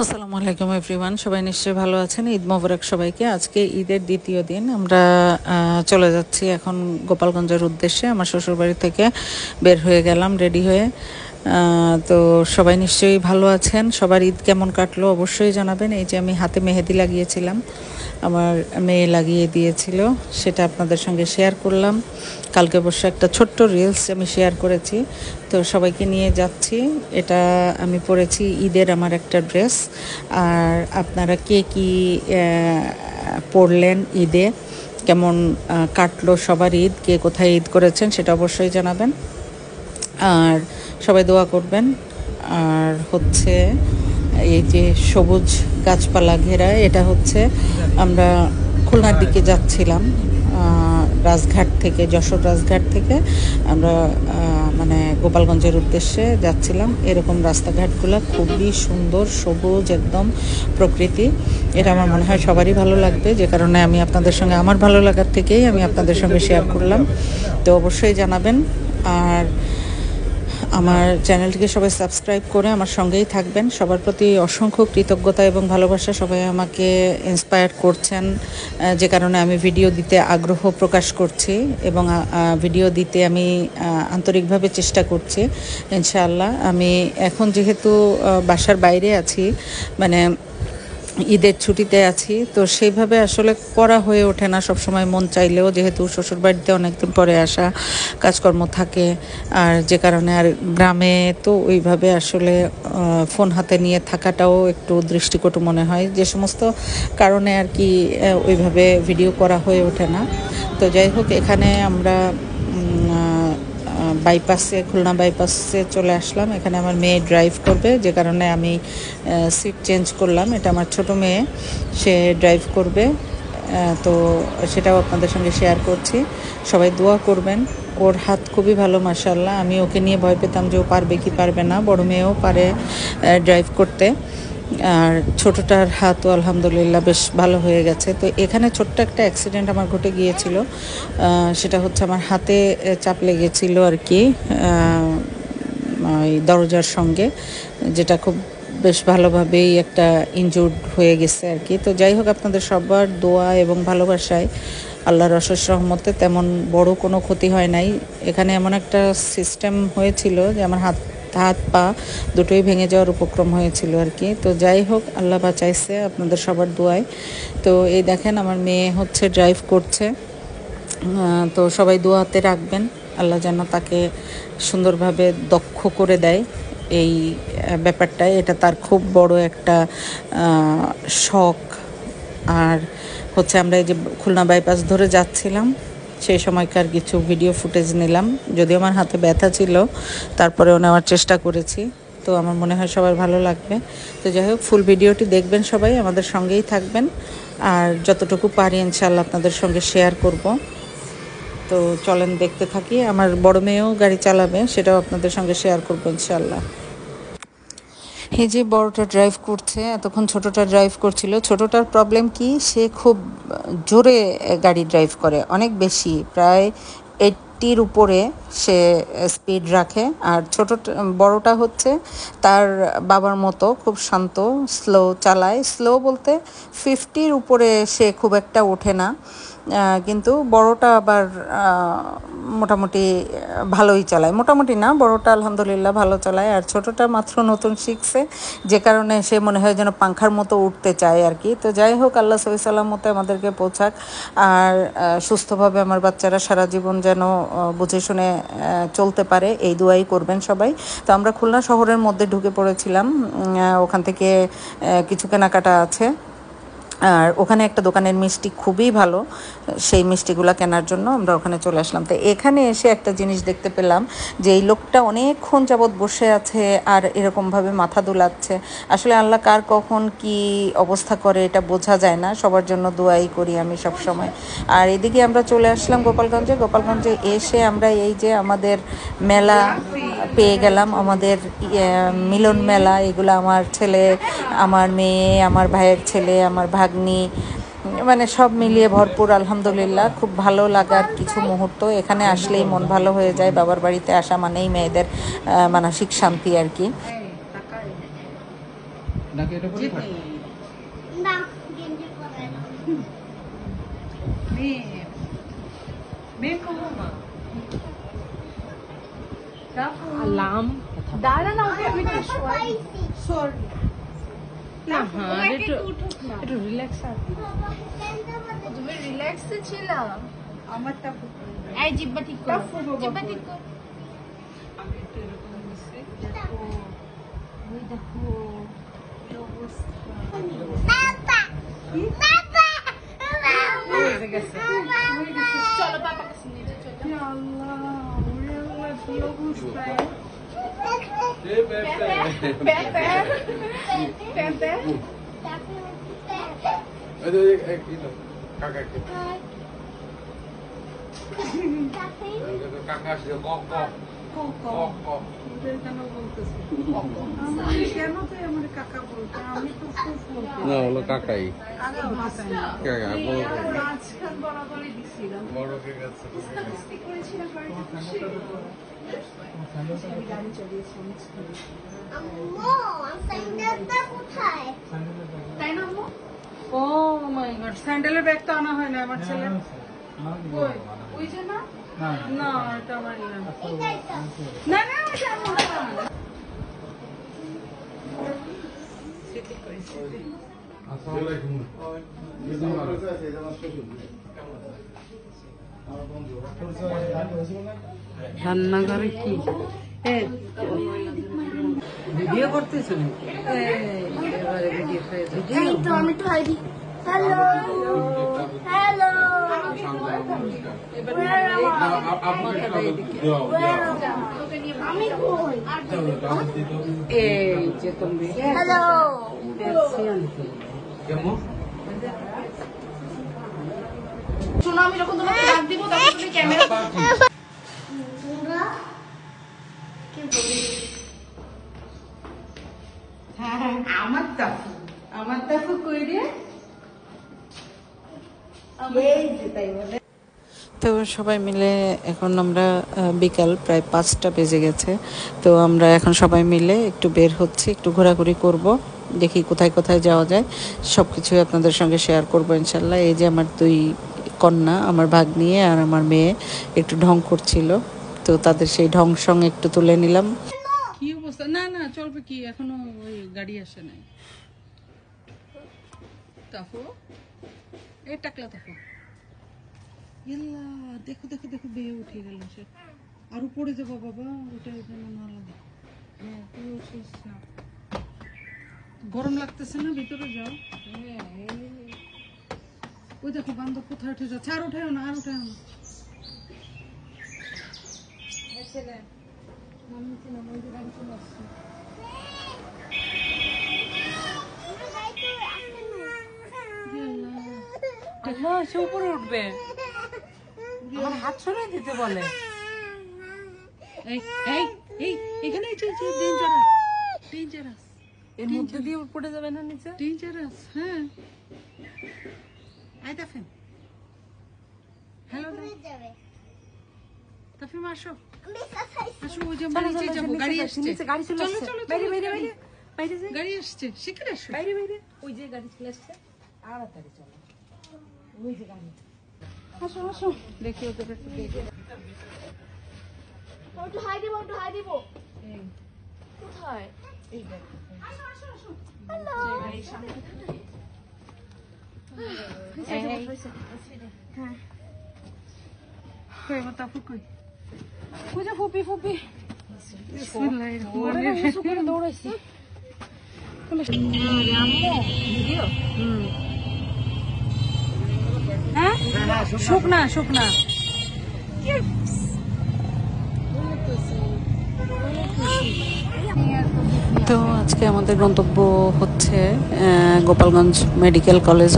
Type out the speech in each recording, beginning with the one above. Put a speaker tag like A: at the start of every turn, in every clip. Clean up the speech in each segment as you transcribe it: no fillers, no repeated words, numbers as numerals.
A: আসসালামু আলাইকুম এভরিওয়ান, সবাই নিশ্চয়ই ভালো আছেন। ঈদ মোবারক সবাইকে। আজকে ঈদের দ্বিতীয় দিন। আমরা চলে যাচ্ছি এখন গোপালগঞ্জের উদ্দেশ্যে। আমার শ্বশুরবাড়ি থেকে বের হয়ে গেলাম রেডি হয়ে। তো সবাই নিশ্চয়ই ভালো আছেন। সবার ঈদ কেমন কাটলো অবশ্যই জানাবেন। এই যে আমি হাতে মেহেদি লাগিয়েছিলাম, আমার মেয়ে লাগিয়ে দিয়েছিল, সেটা আপনাদের সঙ্গে শেয়ার করলাম। কালকে অবশ্য একটা ছোট্ট রিলস আমি শেয়ার করেছি। তো সবাইকে নিয়ে যাচ্ছি। এটা আমি পরেছি ঈদের আমার একটা ড্রেস। আর আপনারা কে কী পরলেন ঈদে, কেমন কাটলো সবার ঈদ, কে কোথায় ঈদ করেছেন সেটা অবশ্যই জানাবেন। আর সবাই দোয়া করবেন। আর হচ্ছে এই যে সবুজ গাছপালা ঘেরা, এটা হচ্ছে আমরা খুলনার দিকে যাচ্ছিলাম। রাজঘাট থেকে, যশোর রাজঘাট থেকে আমরা মানে গোপালগঞ্জের উদ্দেশ্যে যাচ্ছিলাম। এরকম রাস্তাঘাটগুলো খুবই সুন্দর, সবুজ একদম প্রকৃতি। এটা আমার মনে হয় সবারই ভালো লাগবে, যে কারণে আমি আপনাদের সঙ্গে, আমার ভালো লাগার থেকেই আমি আপনাদের সঙ্গে শেয়ার করলাম। তো অবশ্যই জানাবেন। আর আমার চ্যানেলটিকে সবাই সাবস্ক্রাইব করে আমার সঙ্গেই থাকবেন। সবার প্রতি অসংখ্য কৃতজ্ঞতা এবং ভালোবাসা। সবাই আমাকে ইন্সপায়ার করছেন, যে কারণে আমি ভিডিও দিতে আগ্রহ প্রকাশ করছি এবং ভিডিও দিতে আমি আন্তরিকভাবে চেষ্টা করছি। ইনশাআল্লাহ আমি এখন যেহেতু বাসার বাইরে আছি, মানে ঈদের ছুটিতে আছি, তো সেইভাবে আসলে করা হয়ে ওঠে না সবসময় মন চাইলেও, যেহেতু শ্বশুরবাড়িতে অনেকদিন পরে আসা, কাজকর্ম থাকে। আর যে কারণে আর গ্রামে তো ওইভাবে আসলে ফোন হাতে নিয়ে থাকাটাও একটু দৃষ্টিকটু মনে হয়, যে সমস্ত কারণে আর কি ওইভাবে ভিডিও করা হয়ে ওঠে না। তো যাই হোক, এখানে আমরা বাইপাসে, খুলনা বাইপাসে চলে আসলাম। এখানে আমার মেয়ে ড্রাইভ করবে, যে কারণে আমি সিট চেঞ্জ করলাম। এটা আমার ছোট মেয়ে, সে ড্রাইভ করবে। তো সেটাও আপনাদের সঙ্গে শেয়ার করছি। সবাই দোয়া করবেন। ওর হাত খুবই ভালো মাশাআল্লাহ। আমি ওকে নিয়ে ভয় পেতাম যে ও পারবে কি পারবে না। বড় মেয়েও পারে ড্রাইভ করতে। আর ছোটোটার হাতও আলহামদুলিল্লাহ বেশ ভালো হয়ে গেছে। তো এখানে ছোট্ট একটা অ্যাক্সিডেন্ট আমার ঘটে গিয়েছিল। সেটা হচ্ছে আমার হাতে চাপ লেগেছিল আর কি, ওই দরজার সঙ্গে, যেটা খুব বেশ ভালোভাবেই একটা ইনজুর্ড হয়ে গেছে আর কি। তো যাই হোক, আপনাদের সবার দোয়া এবং ভালোবাসায় আল্লাহর অশেষ রহমতে তেমন বড় কোনো ক্ষতি হয় নাই। এখানে এমন একটা সিস্টেম হয়েছিল যে আমার হাত হাত পা দুটোই ভেঙে যাওয়ার উপক্রম হয়েছিল আর কি। তো যাই হোক, আল্লাহ বাঁচাইছে আপনাদের সবার দোয়ায়। তো এই দেখেন আমার মেয়ে হচ্ছে ড্রাইভ করছে। তো সবাই দোয়াতে রাখবেন, আল্লাহ যেন তাকে সুন্দরভাবে দক্ষ করে দেয় এই ব্যাপারটায়। এটা তার খুব বড় একটা শখ। আর হচ্ছে আমরা এই যে খুলনা বাইপাস ধরে যাচ্ছিলাম, সেই সময়কার কিছু ভিডিও ফুটেজ নিলাম। যদিও আমার হাতে ব্যথা ছিল, তারপরেও নেওয়ার চেষ্টা করেছি। তো আমার মনে হয় সবার ভালো লাগবে। তো যাই হোক, ফুল ভিডিওটি দেখবেন, সবাই আমাদের সঙ্গেই থাকবেন। আর যতটুকু পারি ইনশাআল্লাহ আপনাদের সঙ্গে শেয়ার করব। তো চলেন দেখতে থাকি। আমার বড় মেয়েও গাড়ি চালাবে, সেটাও আপনাদের সঙ্গে শেয়ার করবো ইনশাআল্লাহ। এই যে বড়টা ড্রাইভ করছে, এতক্ষণ ছোটটা ড্রাইভ করছিল। ছোটটার প্রবলেম কি, সে খুব জোরে গাড়ি ড্রাইভ করে, অনেক বেশি, প্রায় 80-র উপরে সে স্পিড রাখে। আর বড়টা হচ্ছে তার বাবার মতো খুব শান্ত, স্লো চালায়। স্লো বলতে 50-র উপরে সে খুব একটা ওঠে না, কিন্তু বড়টা আবার মোটামুটি ভালোই চালায়। মোটামুটি না, বড়টা আলহামদুলিল্লাহ ভালো চালায়। আর ছোটটা মাত্র নতুন শিখছে, যে কারণে সে মনে হয় যেন পাংখার মতো উঠতে চায় আর কি। তো যাই হোক, আল্লাহ সহি সালামতে আমাদেরকে পৌঁছাক। আর সুস্থভাবে আমার বাচ্চারা সারা জীবন যেন বুঝে শুনে চলতে পারে, এই দোয়াই করবেন সবাই। তো আমরা খুলনা শহরের মধ্যে ঢুকে পড়েছিলাম। ওখান থেকে কিছু কেনাকাটা আছে। আর ওখানে একটা দোকানের মিষ্টি খুবই ভালো, সেই মিষ্টিগুলো কেনার জন্য আমরা ওখানে চলে আসলাম। তো এখানে এসে একটা জিনিস দেখতে পেলাম, যে এই লোকটা অনেকক্ষণ যাবৎ বসে আছে আর এরকমভাবে মাথা দুলাচ্ছে। আসলে আল্লাহ কার কখন কি অবস্থা করে এটা বোঝা যায় না। সবার জন্য দোয়াই করি আমি সব সময়। আর এদিকে আমরা চলে আসলাম গোপালগঞ্জে এসে আমরা এই যে আমাদের মেলা পেয়ে গেলাম, আমাদের মিলন মেলা। এগুলো আমার ছেলে, আমার মেয়ে, আমার ভাইয়ের ছেলে, আমার ভাগ্নি, মানে সব মিলিয়ে ভরপুর আলহামদুলিল্লাহ। খুব ভালো লাগার কিছু মুহূর্ত। এখানে আসলেই মন ভালো হয়ে যায়। বাবার বাড়িতে আসা মানেই মেয়েদের মানসিক শান্তি আর কি।
B: নাকি এটা পরে থাক
C: না গেঞ্জি পরে না
D: আলাম দাঁড়া না ওকে আমি একটু সরি না হ্যাঁ একটু রিল্যাক্স আর তুমি রিল্যাক্সে ছিলা আমারটা এই জিব্বা ঠিক কর জিব্বা ঠিক কর আমি একটু এরকম দিছি দেখো ওই দেখো এই অবস্থা
C: পাপা পাপা
D: চলো পাপা কাছে নিয়ে যাও চলো আল্লাহ ওরে আল্লাহ কি অবস্থা
B: কাকা আসছে না হলো কাকাই কাকা বড় ঠিক আছে
C: আম্মু স্যান্ডেলটা কোথায়
D: তাই না আম্মু
A: ও মাই গড স্যান্ডেলের ব্যাগ তো আনা হয় না আমার ছেলে
D: কই ওই যে না
A: না এটা আমার না
C: এটাই তো
A: না না ওটা আমার না রান্নাঘরে কি ভিডিও করতেছ এবারে ভিডিও
C: এই তো আমি তো হাইদি হ্যালো হ্যালো আমি কই
A: এই যে তুমি
C: হ্যালো
D: শোনো আমি যখন তোমাকে ডাক দিব তখন তুমি ক্যামেরা
A: আমার দেখো কই রে তো সবাই মিলে এখন আমরা বিকাল প্রায় 5টা বেজে গেছে তো আমরা এখন সবাই মিলে একটু বের হচ্ছি একটু ঘোরাঘুরি করব দেখি কোথায় কোথায় যাওয়া যায় সব কিছুই আপনাদের সঙ্গে শেয়ার করবো ইনশাল্লাহ এই যে আমার 2 কন্যা আমার ভাগ্নি আর আমার মেয়ে একটু ঢং করছিল তো তাদের সেই ঢং সঙ্গে একটু তুলে নিলাম কি অবস্থা না না চলবে কি এখনো ওই গাড়ি আসে নাই তাফু এই টাকলা তাফু ইল্লা দেখো দেখো দেখো বেয়ে উঠে গেল সে আর উপরে যাবো বাবা ওটা যেন না লাগে হ্যাঁ তুই উঠিস না গরম লাগতেছে না ভিতরে যাও ওই দেখো বান্ধব কোথায় উঠে যাচ্ছে আর উঠায় না আর উঠায় না সে উপরে উঠবে আমার হাত সরাই দিতে বলে এখানে ডেঞ্জারাস এর মধ্যে দিয়ে পড়ে যাবে না নিচে ডেঞ্জারাস হ্যাঁ আই দেখেন হ্যালো
C: যাবে
A: তাফিম আসো
C: আমি সাসাই
A: আসো ওই যে আমরা নিচে যাবো গাড়ি আসছে
D: গাড়ি চলে
A: চলো
D: আসছে
A: চলো
D: বাইরে বাইরে বাইরে বাইরে যাই
A: গাড়ি আসছে শিখে আসো
D: বাইরে বাইরে ওই যে গাড়ি চলে আসছে তাড়াতাড়ি চলো ওই যে গাড়ি
A: আসো আসো দেখি ওদের একটু দেখি
D: একটু হাই দিব কোথায় এই দেখো ফুপি ফুপি দৌড়াইছি
A: হ্যাঁ শুকনা শুকনা তো আজকে আমাদের গন্তব্য হচ্ছে গোপালগঞ্জ মেডিকেল কলেজ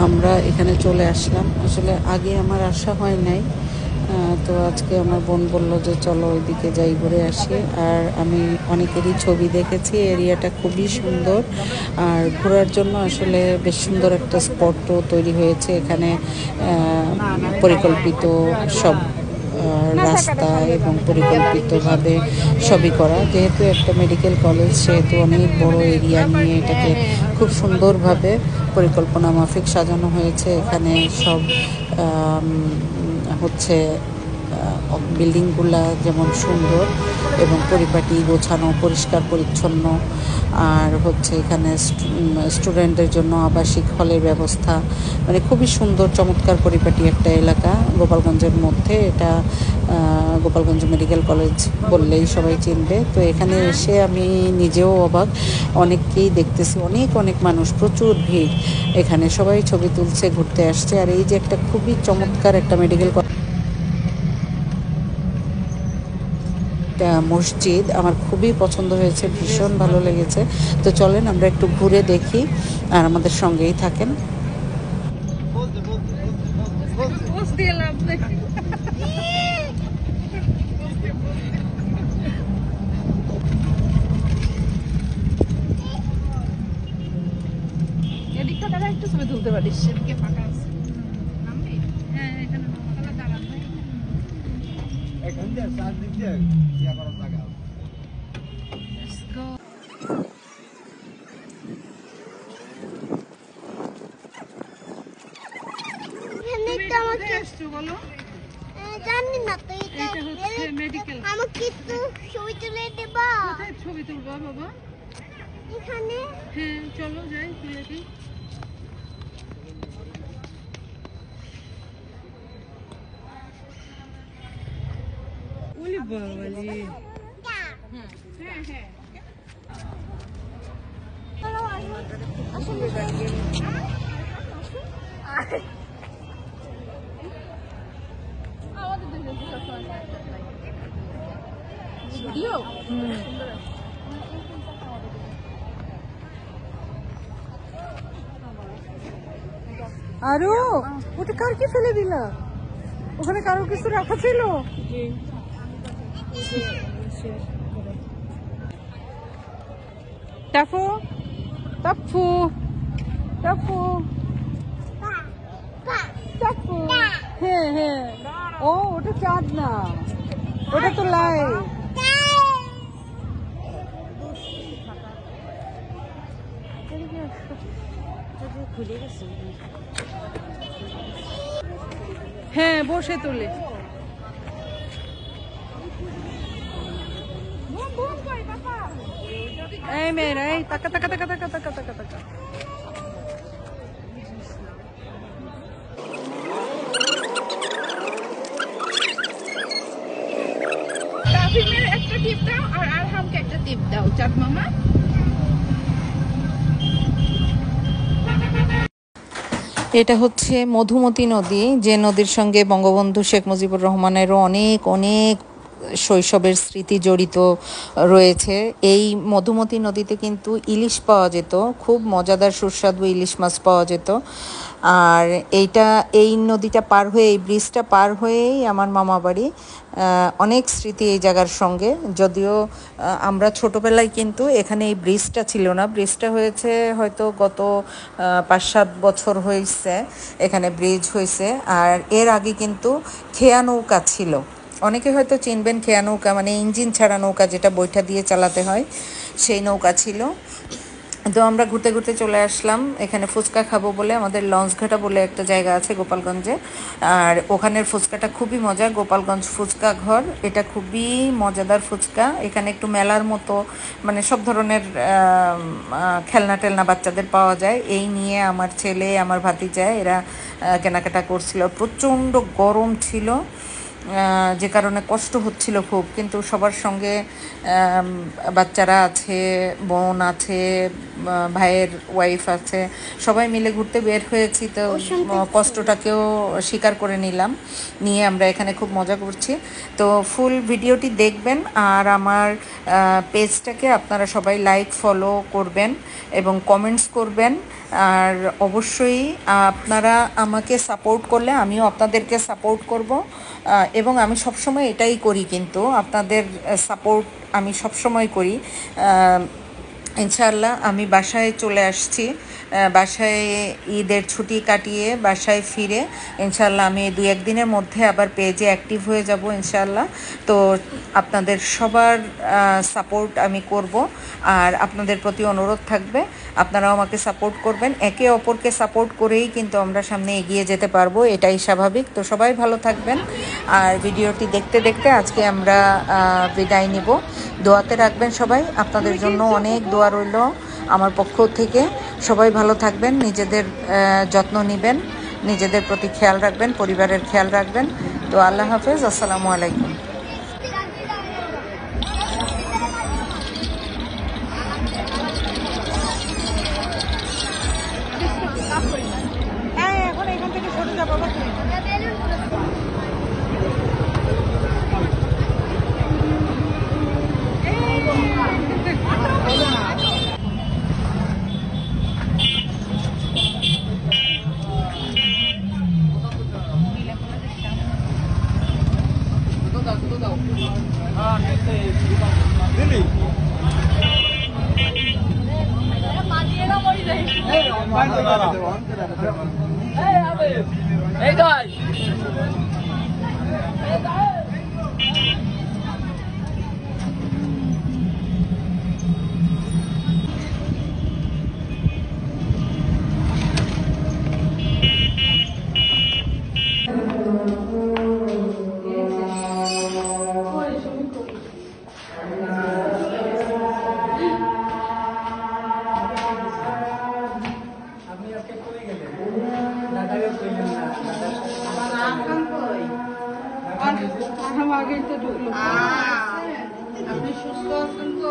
A: আমরা এখানে চলে আসলাম আসলে আগে আমার আসা হয় নাই তো আজকে আমার বোন বললো যে চলো ওইদিকে যাই ঘুরে আসি আর আমি অনেকেরই ছবি দেখেছি এরিয়াটা খুবই সুন্দর আর ঘোরার জন্য আসলে বেশ সুন্দর একটা স্পটও তৈরি হয়েছে এখানে পরিকল্পিত সব রাস্তা এবং পরিকল্পিতভাবে সবই করা। যেহেতু একটা মেডিকেল কলেজ, সেহেতু অনেক বড় এরিয়া নিয়ে এটাকে খুব সুন্দরভাবে পরিকল্পনা মাফিক সাজানো হয়েছে। এখানে সব হচ্ছে বিল্ডিংগুলা যেমন সুন্দর এবং পরিপাটি, গোছানো, পরিষ্কার পরিচ্ছন্ন। আর হচ্ছে এখানে স্টুডেন্টদের জন্য আবাসিক হলের ব্যবস্থা, মানে খুবই সুন্দর চমৎকার পরিপাটি একটা এলাকা গোপালগঞ্জের মধ্যে। এটা গোপালগঞ্জ মেডিকেল কলেজ বললেই সবাই চিনবে। তো এখানে এসে আমি নিজেও অবাক, অনেককেই দেখতেছি, অনেক অনেক মানুষ, প্রচুর ভিড় এখানে, সবাই ছবি তুলছে, ঘুরতে আসছে। আর এই যে একটা খুবই চমৎকার একটা মেডিকেল মসজিদ আমার খুবই পছন্দ হয়েছে, ভীষণ ভালো লেগেছে। তো চলেন আমরা একটু ঘুরে দেখি আর আমাদের সঙ্গেই থাকেন।
D: এদিকটা দাঁড়া, একটু ছবি তুলতে পারিস, এদিকে ফাঁকা আছে। নামবি? হ্যাঁ, এখানে তাহলে দাঁড়ান ভাই।
B: এখান দিয়ে চার দিক দিয়ে ইয়া করার জায়গা আছে।
D: Let's go.
C: এখানে তো আমাকে
D: আসছো বলো?
C: জানি না তো এটা
D: এটা হচ্ছে মেডিকেল।
C: আমাকে একটু ছবি তুলে দেবা?
D: কোথায় ছবি তুলবো বাবা?
C: এখানে
D: হ্যাঁ, চলো যাই, তুলে দিই। ওলি বাবালি। হ্যাঁ হ্যাঁ। ভিডিও
A: আরো ওটা কার কি ফেলে দিলা? ওখানে কারো কিছু রাখা ছিল?
D: টাফু টাফু টাফু টাফু।
A: হ্যাঁ হ্যাঁ, ও ওটা চাঁদ না, ওটা তো লাইট।
D: হ্যাঁ, বসে তুলে। এই মেয়েরা, এই তাকা তাকা তাকা তাকা তাকা তাকা তাকা। তাফিমের একটা টিপ দাও আর আরহামকে একটা টিপ দাও, চাঁদ মামা।
A: এটা হচ্ছে মধুমতি নদী, যে নদীর সঙ্গে বঙ্গবন্ধু শেখ মুজিবুর রহমানেরও অনেক অনেক শৈশবের স্মৃতি জড়িত রয়েছে। এই মধুমতি নদীতে কিন্তু ইলিশ পাওয়া যেত, খুব মজাদার সুস্বাদু ইলিশ মাছ পাওয়া যেত। আর এই নদীটা পার হয়ে, এই ব্রিজটা পার হয়েই আমার মামা বাড়ি। অনেক স্মৃতি এই জায়গার সঙ্গে। যদিও আমরা ছোটোবেলায় কিন্তু এখানে এই ব্রিজটা ছিল না, ব্রিজটা হয়েছে হয়তো গত 5-7 বছর হয়েছে এখানে ব্রিজ হয়েছে। আর এর আগে কিন্তু খেয়া নৌকা ছিল, অনেকে হয়তো চিনবেন। খেয়া নৌকা মানে ইঞ্জিন ছাড়া নৌকা, যেটা বৈঠা দিয়ে চালাতে হয়, সেই নৌকা ছিল। তো আমরা ঘুরতে ঘুরতে চলে আসলাম এখানে ফুচকা খাবো বলে। আমাদের লঞ্চঘাটা বলে একটা জায়গা আছে গোপালগঞ্জে, আর ওখানের ফুচকাটা খুবই মজা। গোপালগঞ্জ ফুচকা ঘর, এটা খুবই মজাদার ফুচকা। এখানে একটু মেলার মতো, মানে সব ধরনের খেলনা টেলনা বাচ্চাদের পাওয়া যায়। এই নিয়ে আমার ছেলে, আমার ভাতিজা, এরা কেনাকাটা করছিল। প্রচণ্ড গরম ছিল, যে কারণে কষ্ট হচ্ছিল খুব, কিন্তু সবার সঙ্গে বাচ্চারা আছে, বোন আছে, ভাইয়ের ওয়াইফ আছে, সবাই মিলে ঘুরতে বের হয়েছি। তো কষ্টটাকেও স্বীকার করে নিয়ে আমরা এখানে খুব মজা করছি। তো ফুল ভিডিওটি দেখবেন আর আমার পেজটাকে আপনারা সবাই লাইক ফলো করবেন এবং কমেন্টস করবেন। আর অবশ্যই আপনারা আমাকে সাপোর্ট করলে আমিও আপনাদেরকে সাপোর্ট করব, এবং আমি সবসময় এটাই করি, কিন্তু আপনাদের সাপোর্ট আমি সবসময় করি। ইনশাআল্লাহ আমি বাসায় চলে আসছি বাসায় ঈদের ছুটি কাটিয়ে বাসায় ফিরে ইনশাল্লাহ আমি 2-1 দিনের মধ্যে আবার পেজে অ্যাক্টিভ হয়ে যাব ইনশাল্লাহ। তো আপনাদের সবার সাপোর্ট আমি করব, আর আপনাদের প্রতি অনুরোধ থাকবে আপনারাও আমাকে সাপোর্ট করবেন। একে অপরকে সাপোর্ট করেই কিন্তু আমরা সামনে এগিয়ে যেতে পারবো, এটাই স্বাভাবিক। তো সবাই ভালো থাকবেন, আর ভিডিওটি দেখতে দেখতে আজকে আমরা বিদায় নিব। দোয়াতে রাখবেন সবাই, আপনাদের জন্য অনেক দোয়া রইল আমার পক্ষ থেকে। সবাই ভালো থাকবেন, নিজেদের যত্ন নেবেন, নিজেদের প্রতি খেয়াল রাখবেন, পরিবারের খেয়াল রাখবেন। তো আল্লাহ হাফেজ, আসসালামু আলাইকুম।
D: হ্যাঁ, এখন এখান থেকে সরে যাবো আবার।
B: দিলি
E: এই তো
D: আগেই তো ঢুকলো। আপনি সুস্থ আছেন তো?